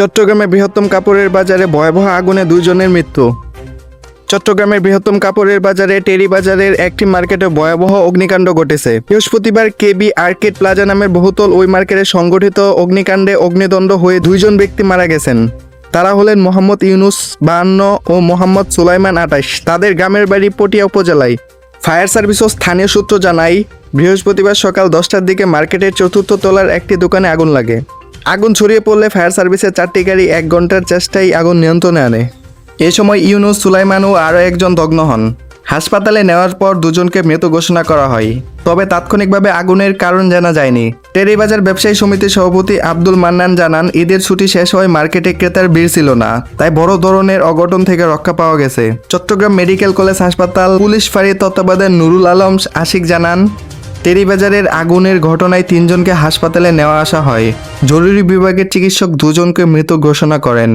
চট্টগ্রামের বৃহত্তম কাপড়ের বাজারে ভয়াবহ আগুনে 2 জনের মৃত্যু। চট্টগ্রামের বৃহত্তম কাপড়ের বাজারে টেরি বাজারের একটি মার্কেটে ভয়াবহ অগ্নিকাণ্ড ঘটেছে। বৃহস্পতিবার কেবি আর্কেড প্লাজা নামের বহুতল ওই মার্কেটে সংঘটিত অগ্নিকাণ্ডে অগ্নিদগ্ধ হয়ে 2 জন ব্যক্তি মারা গেছেন। তারা হলেন মোহাম্মদ ইউনুস 52 ও মোহাম্মদ সুলাইমান 28। তাদের গ্রামের বাড়ি পটিয়া উপজেলায়। ফায়ার সার্ভিস ও স্থানীয় সূত্র জানায়, বৃহস্পতিবার সকাল 10টার দিকে মার্কেটের 4র্থ তলার একটি দোকানে আগুন লাগে। আগুন ছড়িয়ে পড়লে ফায়ার সার্ভিসের 4টি গাড়ি 1 ঘন্টার চেষ্টায় আগুন নিয়ন্ত্রণে আনে। এ সময় ইউনুস, সুলাইমান ও আরও একজন দগ্ধ হন। হাসপাতালে নেওয়ার পর 2 জনকে মৃত ঘোষণা করা হয়, তবে তাৎক্ষণিকভাবে আগুনের কারণ জানা যায়নি। টেরিবাজার ব্যবসায়ী সমিতির সভাপতি আব্দুল মান্নান জানান, ঈদের ছুটি শেষ হওয়ায় মার্কেটে ক্রেতার ভিড় ছিল না, তাই বড় ধরনের অঘটন থেকে রক্ষা পাওয়া গেছে। চট্টগ্রাম মেডিকেল কলেজ হাসপাতাল পুলিশ ফাঁড়ির তত্ত্বাবধায়ক নুরুল আলম আশিক জানান, টেরিবাজারের আগুনের ঘটনায় 3 জনকে হাসপাতালে নেওয়া আসা হয়। জরুরি বিভাগের চিকিৎসক 2 জনকে মৃত ঘোষণা করেন।